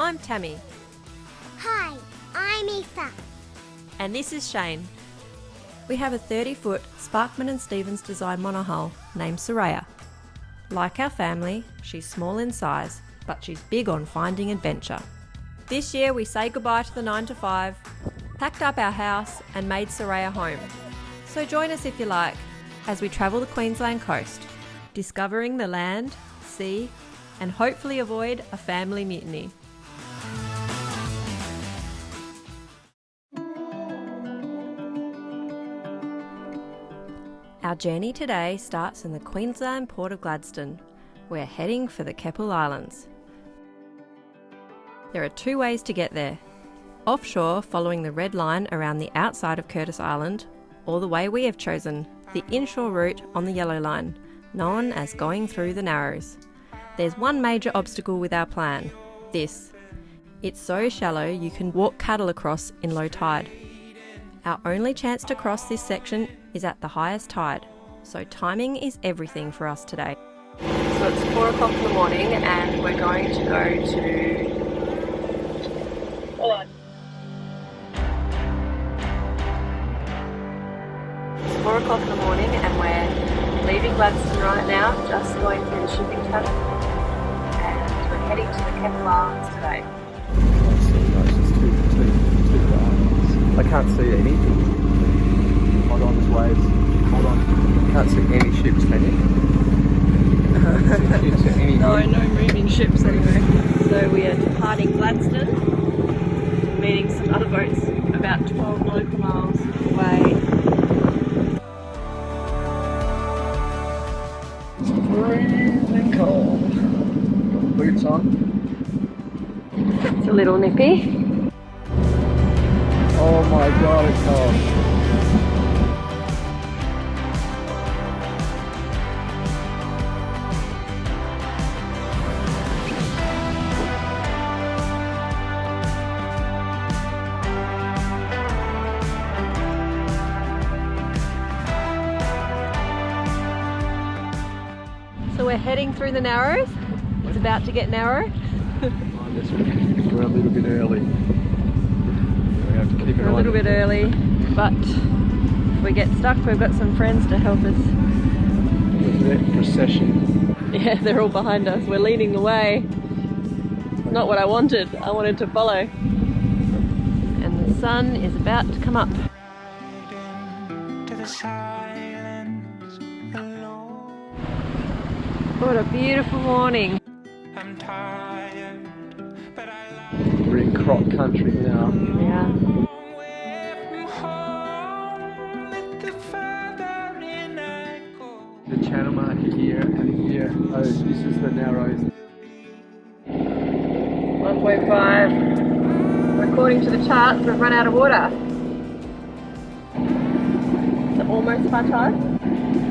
I'm Tammy. Hi, I'm Aoife. And this is Shane. We have a 30-foot Sparkman and Stevens design monohull named Soraya. Like our family, she's small in size, but she's big on finding adventure. This year we say goodbye to the 9 to 5, packed up our house and made Soraya home. So join us if you like, as we travel the Queensland coast, discovering the land, sea, and hopefully avoid a family mutiny. Our journey today starts in the Queensland Port of Gladstone. We're heading for the Keppel Islands. There are two ways to get there. Offshore, following the red line around the outside of Curtis Island, or the way we have chosen, the inshore route on the yellow line, known as going through the Narrows. There's one major obstacle with our plan, this. It's so shallow you can walk cattle across in low tide. Our only chance to cross this section is at the highest tide, so timing is everything for us today. So it's 4 o'clock in the morning and we're going to go to... Hold on. It's 4 o'clock in the morning and we're leaving Gladstone right now, just going through the shipping channel, and we're heading to the Keppel Islands today. I can't see anything. Hold on, there's waves. Hold on. Can't see any ships, can you? No moving ships anyway. So we are departing Gladstone, meeting some other boats about 12 nautical miles away. It's freezing cold. Got boots on. It's a little nippy. Oh my god, it's cold. So we're heading through the Narrows. It's about to get narrow. We're a little bit early. We're a little bit early, but if we get stuck, we've got some friends to help us. There's that procession. Yeah, they're all behind us. We're leading the way. Not what I wanted. I wanted to follow. And the sun is about to come up. What a beautiful morning. We're in croc country now. Yeah. The channel marker here and here. Oh, this is the Narrows. 1.5. According to the charts, we've run out of water. Is it almost high tide?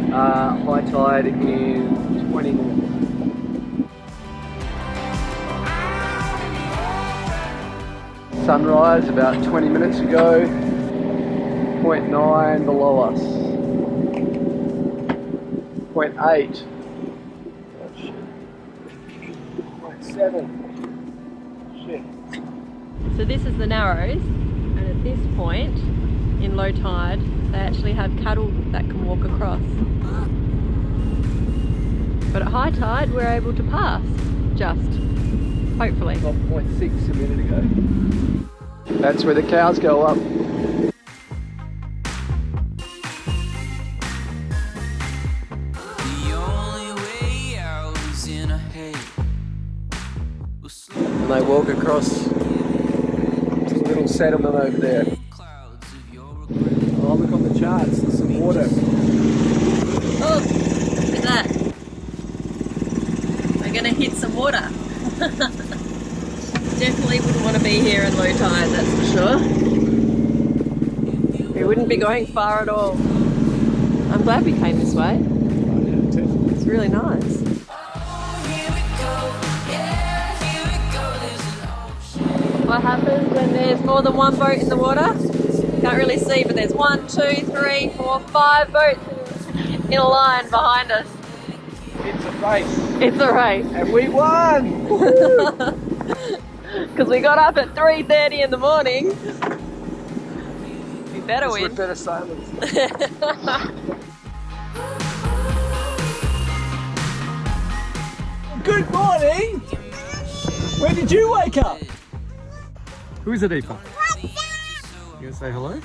High tide in 20 minutes. Sunrise about 20 minutes ago. 0.9 below us. 0.8. 0.7. Shit. So this is the Narrows, and at this point, in low tide, they actually have cattle that can walk across. But at high tide, we're able to pass, just, hopefully. 0.6 a minute ago. That's where the cows go up. And they walk across to a little settlement over there. Oh, look on the charts, there's some water. Oh, look at that. We're going to hit some water. Definitely wouldn't want to be here in low tide, that's for sure. We wouldn't be going far at all. I'm glad we came this way. It's really nice. What happens when there's more than one boat in the water? Can't really see, but there's 1, 2, 3, 4, 5 boats in a line behind us. It's a race. It's a race. And we won! Because we got up at 3:30 in the morning. We better win. We're better sailors. Good morning! When did you wake up? Who is it, Aoife? You gonna say hello?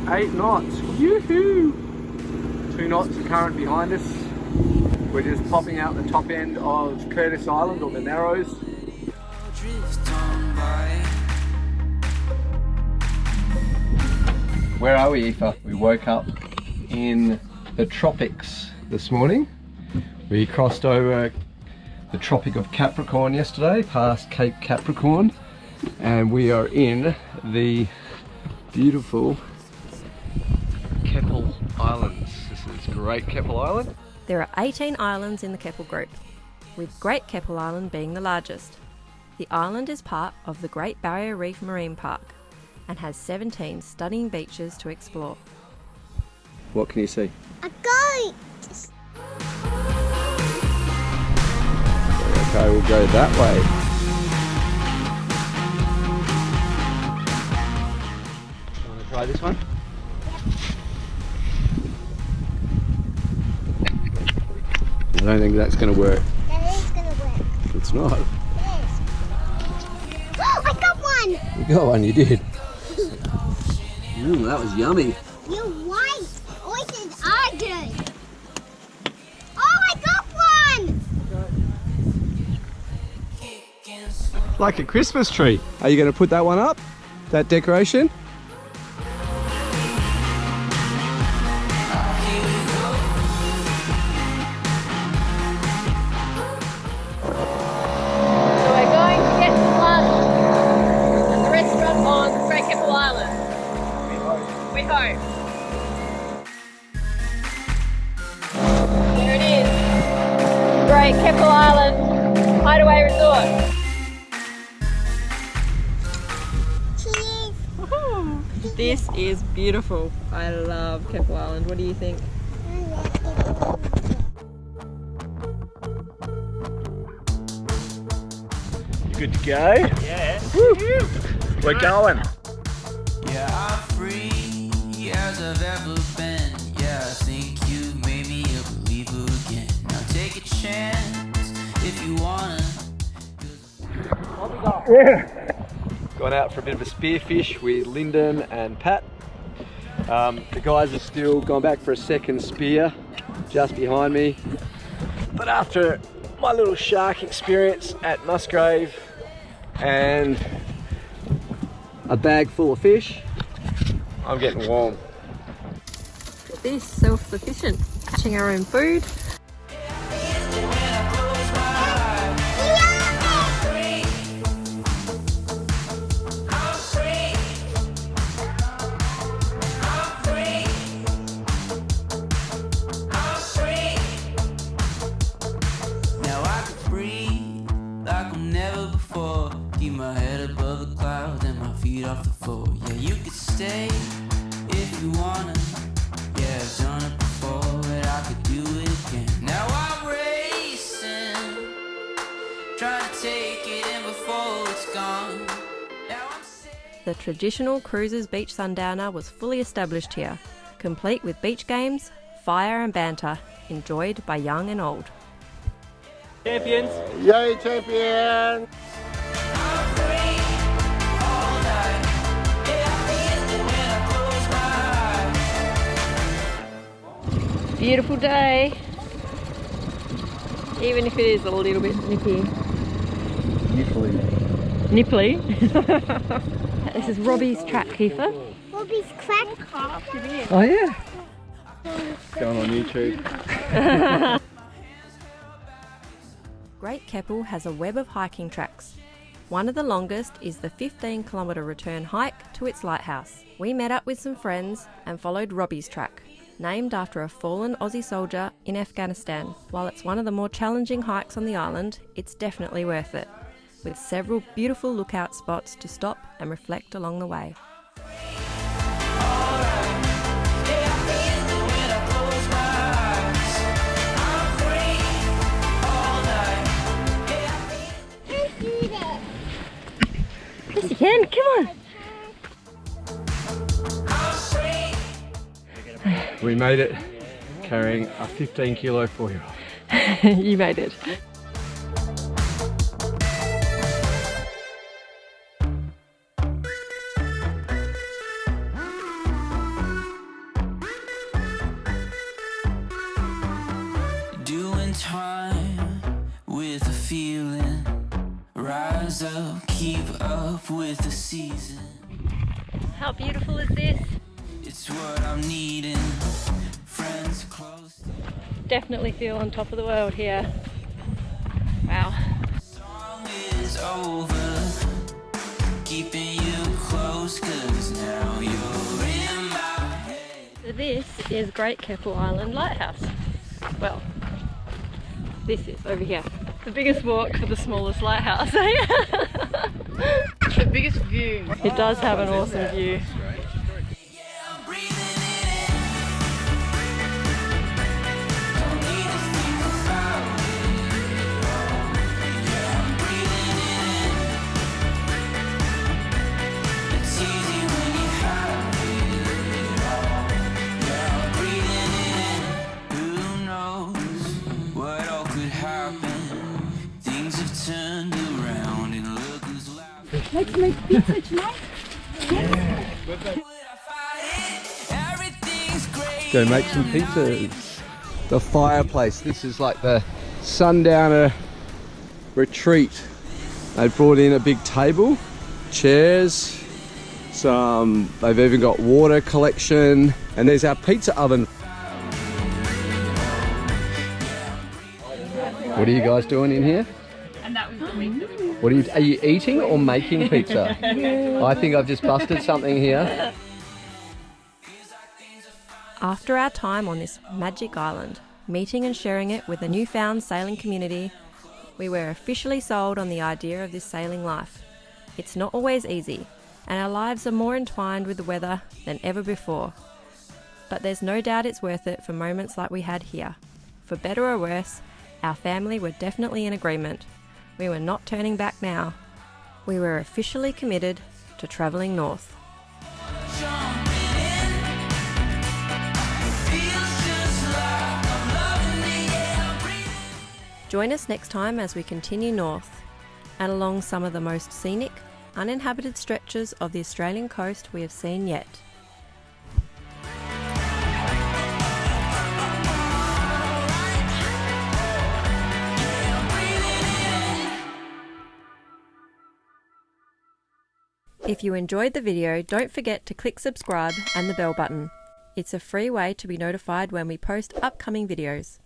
Hi! 8 knots. Yoo-hoo! 2 knots of current behind us. We're just popping out the top end of Curtis Island, or the Narrows. Where are we, Aoife? We woke up in the tropics this morning. We crossed over the Tropic of Capricorn yesterday, past Cape Capricorn, and we are in the beautiful Keppel Islands. This is Great Keppel Island. There are 18 islands in the Keppel Group, with Great Keppel Island being the largest. The island is part of the Great Barrier Reef Marine Park and has 17 stunning beaches to explore. What can you see? A goat! Okay, we'll go that way. Want to try this one? I don't think that's going to work. That is gonna work. It's not. It is. Oh, I got one! You got one, you did. That was yummy. You're white. Oysters are good. Oh, I got one! Like a Christmas tree. Are you going to put that one up? That decoration? So we're going to get some lunch at the restaurant on Great Keppel Island. We hope. There it is. Great Keppel Island, Hideaway Resort. Cheese. This is beautiful. I love Keppel Island. What do you think? You good to go? Yeah. Woo. We're going. Yeah, I'm free as I've ever been. Yeah, I think you made me a believer again. Now take a chance if you wanna. Gone out for a bit of a spearfish with Lyndon and Pat. The guys are still gone back for a second spear just behind me. But after my little shark experience at Musgrave and a bag full of fish, I'm getting warm. This self-sufficient, catching our own food. Now I can breathe like I'm never before. Keep my head above the clouds and my feet off the floor. Yeah, you could stay if you wanna. Yeah, I've done it before, but I could do it again. Now I'm racing, trying to take it in before it's gone. Now I'm safe. The traditional Cruisers Beach Sundowner was fully established here, complete with beach games, fire and banter, enjoyed by young and old. Champions. Yay, champion! I'm free all night. Yeah, I feel it when I close my eyes. Beautiful day, even if it is a little bit nippy. Nipply? This is Robbie's track, Kiefer. Robbie's crack. Oh yeah. Going on YouTube. Great Keppel has a web of hiking tracks. One of the longest is the 15-kilometre return hike to its lighthouse. We met up with some friends and followed Robbie's track, named after a fallen Aussie soldier in Afghanistan. While it's one of the more challenging hikes on the island, it's definitely worth it, with several beautiful lookout spots to stop and reflect along the way. Come on. We made it, carrying a 15-kilo 4-year-old. You made it. Doing time with a feeling. Rise up, keep up with the season. How beautiful is this? It's what I'm needing. Friends close. Definitely feel on top of the world here. Wow. Song is over. Keeping you close, 'cause now you're in my head. So this is Great Keppel Island Lighthouse. Well, this is over here. The biggest walk for the smallest lighthouse. The biggest view. It does have an awesome view. I'm breathing it in. Don't need to think about it all. Yeah, I'm breathing it in. It's easy when you have it all. Yeah, I'm breathing it in. Who knows what all could happen? Things have turned around and look who's laughing. Let's make pizza tonight. Go make some pizzas. The fireplace. This is like the sundowner retreat. They brought in a big table, chairs, they've even got water collection, and there's our pizza oven. What are you guys doing in here? And that was the week that we What are you eating or making pizza? I think I've just busted something here. After our time on this magic island, meeting and sharing it with a newfound sailing community, we were officially sold on the idea of this sailing life. It's not always easy, and our lives are more entwined with the weather than ever before. But there's no doubt it's worth it for moments like we had here. For better or worse, our family were definitely in agreement. We were not turning back now. We were officially committed to travelling north. Join us next time as we continue north and along some of the most scenic, uninhabited stretches of the Australian coast we have seen yet. If you enjoyed the video, don't forget to click subscribe and the bell button. It's a free way to be notified when we post upcoming videos.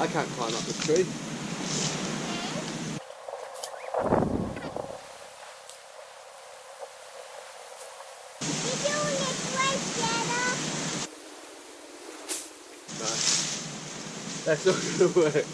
I can't climb up the tree. You're doing it right, Dada. No. That's not going to work.